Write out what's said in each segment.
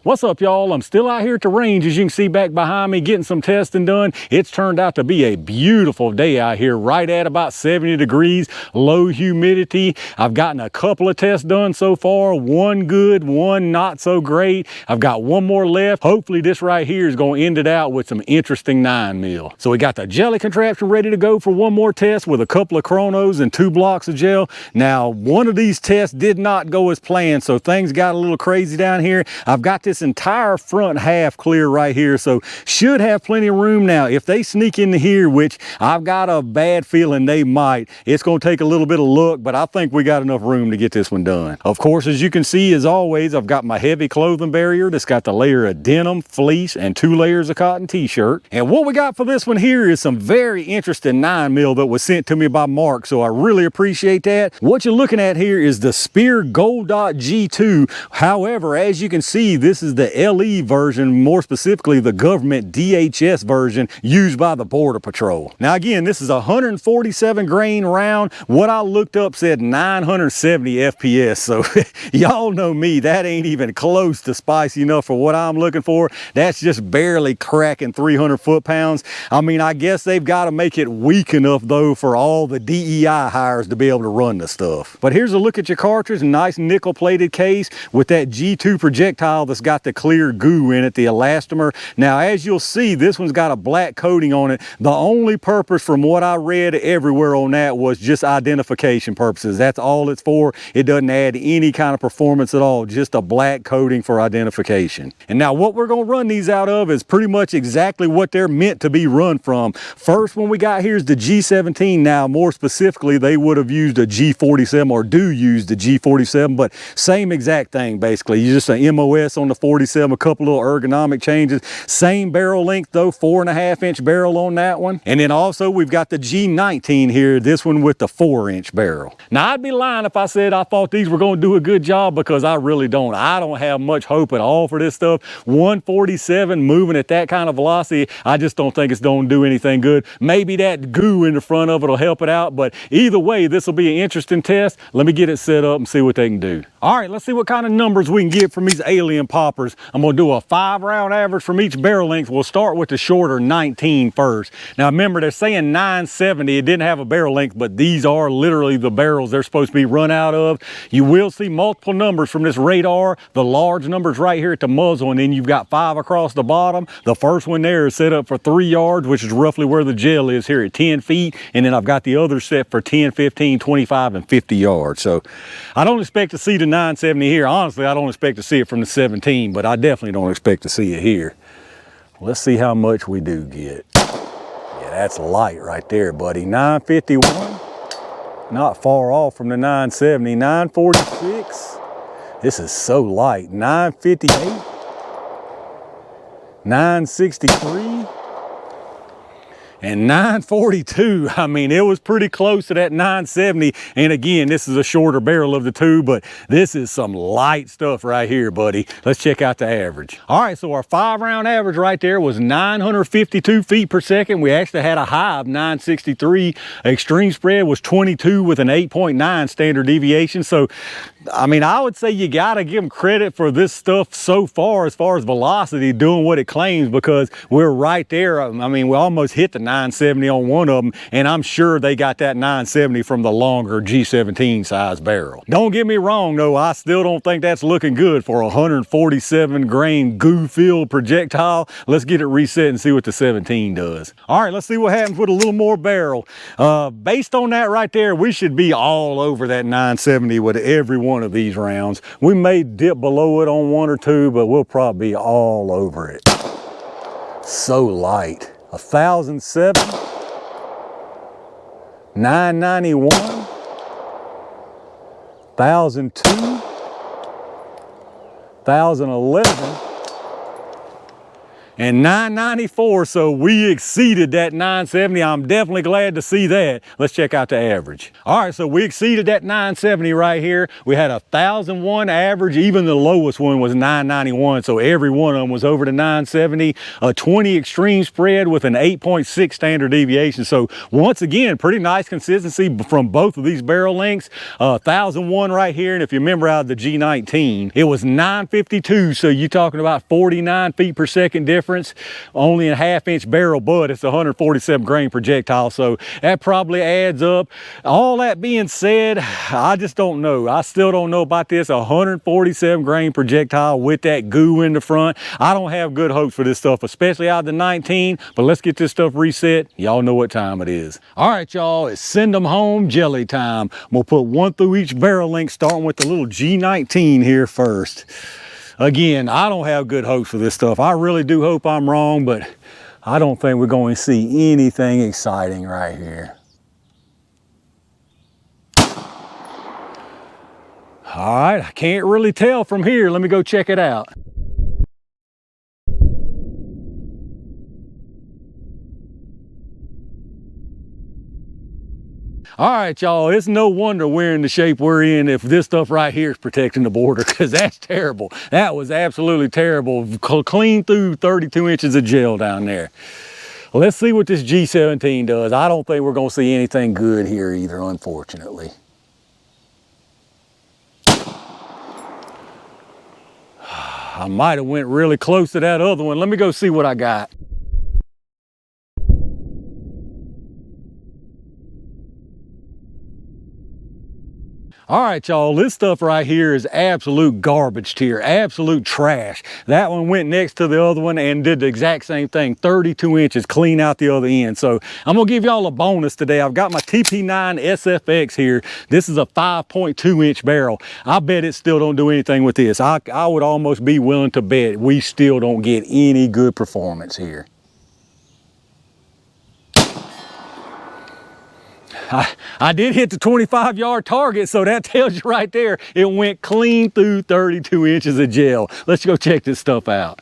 What's up, y'all? I'm still out here at the range, as you can see back behind me, getting some testing done. It's turned out to be a beautiful day out here, right at about 70 degrees, low humidity. I've gotten a couple of tests done so far, one good, one not so great. I've got one more left. Hopefully this right here is going to end it out with some interesting 9mm. So we got the jelly contraption ready to go for one more test with a couple of chronos and 2 blocks of gel. Now, one of these tests did not go as planned, so things got a little crazy down here. I've got this entire front half clear right here, so should have plenty of room. Now if they sneak into here, which I've got a bad feeling they might, it's going to take a little bit of luck, but I think we got enough room to get this one done. Of course, as you can see, as always, I've got my heavy clothing barrier that's got the layer of denim, fleece, and 2 layers of cotton t-shirt. And what we got for this one here is some very interesting 9mm that was sent to me by Mark, so I really appreciate that. What you're looking at here is the Speer Gold Dot G2. However, as you can see, this is the LE version, more specifically the government DHS version used by the Border Patrol. Now again, this is a 147 grain round. What I looked up said 970 FPS, so y'all know me, that ain't even close to spicy enough for what I'm looking for. That's just barely cracking 300 foot-pounds. I mean, I guess they've got to make it weak enough though for all the DEI hires to be able to run the stuff. But here's a look at your cartridge, nice nickel plated case with that G2 projectile that's got the clear goo in it, the elastomer. Now as you'll see, this one's got a black coating on it. The only purpose from what I read everywhere on that was just identification purposes. That's all it's for. It doesn't add any kind of performance at all, just a black coating for identification. And now what we're going to run these out of is pretty much exactly what they're meant to be run from. First one we got here is the G17. Now more specifically, they would have used a G47 or do use the G47, but same exact thing basically. You just an MOS on the 47, a couple little ergonomic changes. Same barrel length though, 4.5-inch barrel on that one. And then also we've got the G19 here, this one with the 4-inch barrel. Now I'd be lying if I said I thought these were going to do a good job, because I really don't. I don't have much hope at all for this stuff. 147 moving at that kind of velocity, I just don't think it's going to do anything good. Maybe that goo in the front of it will help it out, but either way, this will be an interesting test. Let me get it set up and see what they can do. All right, let's see what kind of numbers we can get from these alien poppers. I'm going to do a 5-round average from each barrel length. We'll start with the shorter 19 first. Now remember, they're saying 970. It didn't have a barrel length, but these are literally the barrels they're supposed to be run out of. You will see multiple numbers from this radar. The large numbers right here at the muzzle, and then you've got 5 across the bottom. The first one there is set up for 3 yards, which is roughly where the gel is here at 10 feet. And then I've got the other set for 10, 15, 25, and 50 yards. So I don't expect to see the 970 here. Honestly, I don't expect to see it from the 17, but I definitely don't expect to see it here. Let's see how much we do get. Yeah, that's light right there, buddy. 951, not far off from the 970. 946, this is so light. 958, 963, and 942. I mean, it was pretty close to that 970. And again, this is a shorter barrel of the two, but this is some light stuff right here, buddy. Let's check out the average. All right, so our 5-round average right there was 952 feet per second. We actually had a high of 963. Extreme spread was 22 with an 8.9 standard deviation. So, I mean, I would say you got to give them credit for this stuff so far as velocity doing what it claims, because we're right there. I mean, we almost hit the 970 on one of them, and I'm sure they got that 970 from the longer G17 size barrel. Don't get me wrong though, I still don't think that's looking good for a 147 grain goo-filled projectile. Let's get it reset and see what the 17 does. All right, let's see what happens with a little more barrel. Based on that right there, we should be all over that 970 with every one of these rounds. We may dip below it on 1 or 2, but we'll probably be all over it. So light. 1007, 991, 1002, 1011, and 994, so we exceeded that 970. I'm definitely glad to see that. Let's check out the average. All right, so we exceeded that 970 right here. We had 1,001 average. Even the lowest one was 991, so every one of them was over the 970. A 20 extreme spread with an 8.6 standard deviation. So once again, pretty nice consistency from both of these barrel lengths. 1,001 right here, and if you remember out of the G19, it was 952, so you're talking about 49 feet per second difference, only a half-inch barrel, but it's a 147 grain projectile, so that probably adds up. All that being said, I just don't know. I still don't know about this 147 grain projectile with that goo in the front. I don't have good hopes for this stuff, especially out of the 19, but let's get this stuff reset. Y'all know what time it is. All right, y'all, it's send them home jelly time. I'm gonna put one through each barrel length, starting with the little G19 here first. Again, I don't have good hopes for this stuff. I really do hope I'm wrong, but I don't think we're going to see anything exciting right here. All right, I can't really tell from here. Let me go check it out. All right, y'all, it's no wonder we're in the shape we're in if this stuff right here is protecting the border, because that's terrible. That was absolutely terrible. Clean through 32 inches of gel down there. Well, let's see what this G17 does. I don't think we're going to see anything good here either, unfortunately. I might have went really close to that other one. Let me go see what I got. All right, y'all, this stuff right here is absolute garbage tier, absolute trash. That one went next to the other one and did the exact same thing, 32 inches clean out the other end. So I'm gonna give y'all a bonus today. I've got my TP9SFx here. This is a 5.2 inch barrel. I bet it still don't do anything with this. I would almost be willing to bet we still don't get any good performance here. I did hit the 25-yard target, so that tells you right there, it went clean through 32 inches of gel. Let's go check this stuff out.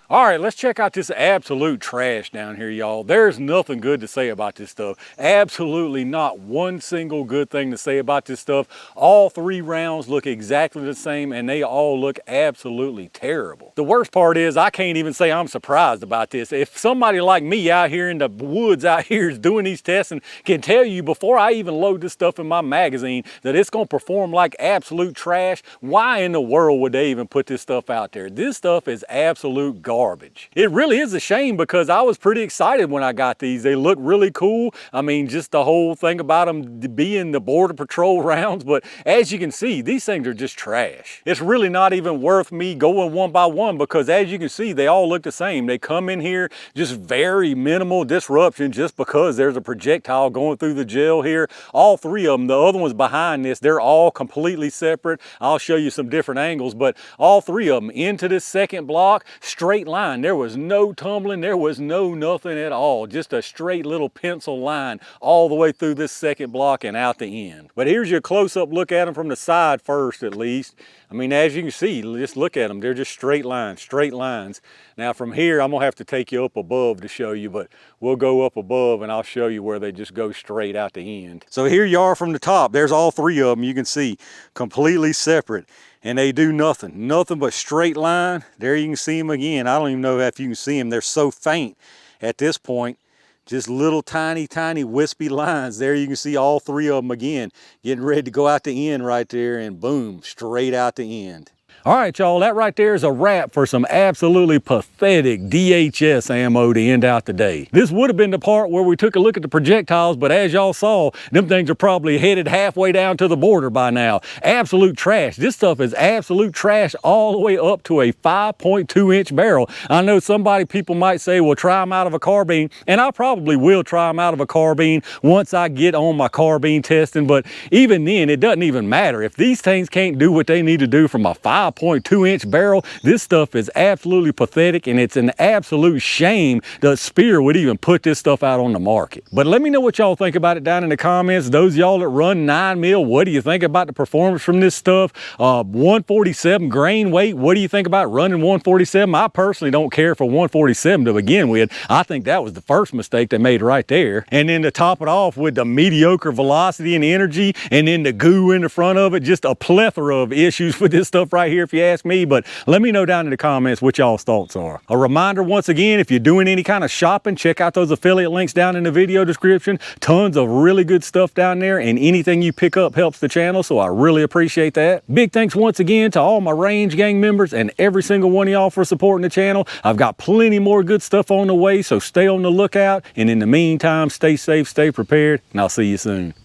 All right, let's check out this absolute trash down here, y'all. There's nothing good to say about this stuff. Absolutely not one single good thing to say about this stuff. All three rounds look exactly the same, and they all look absolutely terrible. The worst part is I can't even say I'm surprised about this. If somebody like me out here in the woods out here is doing these tests and can tell you before I even load this stuff in my magazine that it's gonna perform like absolute trash, why in the world would they even put this stuff out there? This stuff is absolute garbage. It really is a shame because I was pretty excited when I got these. They look really cool. I mean, just the whole thing about them being the Border Patrol rounds, but as you can see, these things are just trash. It's really not even worth me going one by one because as you can see, they all look the same. They come in here just very minimal disruption just because there's a projectile going through the gel here. All three of them, the other ones behind this, they're all completely separate. I'll show you some different angles, but all three of them into this second block, straight line. There was no tumbling, there was no nothing at all, just a straight little pencil line all the way through this second block and out the end. But here's your close-up look at them from the side first, at least. I mean, as you can see, just look at them. They're just straight lines, straight lines. Now from here, I'm gonna have to take you up above to show you, but we'll go up above and I'll show you where they just go straight out the end. So here you are from the top. There's all three of them, you can see, completely separate. And they do nothing but straight line. There you can see them again. I don't even know if you can see them. They're so faint at this point. Just little tiny wispy lines. There you can see all three of them again, getting ready to go out the end right there, and boom, straight out the end. All right, y'all, that right there is a wrap for some absolutely pathetic DHS ammo to end out the day. This would have been the part where we took a look at the projectiles, but as y'all saw, them things are probably headed halfway down to the border by now. Absolute trash. This stuff is absolute trash all the way up to a 5.2 inch barrel. I know people might say, well, try them out of a carbine, and I probably will try them out of a carbine once I get on my carbine testing, but even then, it doesn't even matter. If these things can't do what they need to do from a 5.2 5.2-inch barrel. This stuff is absolutely pathetic, and it's an absolute shame that Speer would even put this stuff out on the market. But let me know what y'all think about it down in the comments. Those y'all that run 9mm, what do you think about the performance from this stuff? 147 grain weight, what do you think about running 147? I personally don't care for 147 to begin with. I think that was the first mistake they made right there. And then to top it off with the mediocre velocity and energy, and then the goo in the front of it, just a plethora of issues with this stuff right here, if you ask me. But let me know down in the comments what y'all's thoughts are. A reminder once again, if you're doing any kind of shopping, check out those affiliate links down in the video description. Tons of really good stuff down there, and anything you pick up helps the channel, so I really appreciate that. Big thanks once again to all my Range Gang members and every single one of y'all for supporting the channel. I've got plenty more good stuff on the way, so stay on the lookout. And in the meantime, stay safe, stay prepared, and I'll see you soon.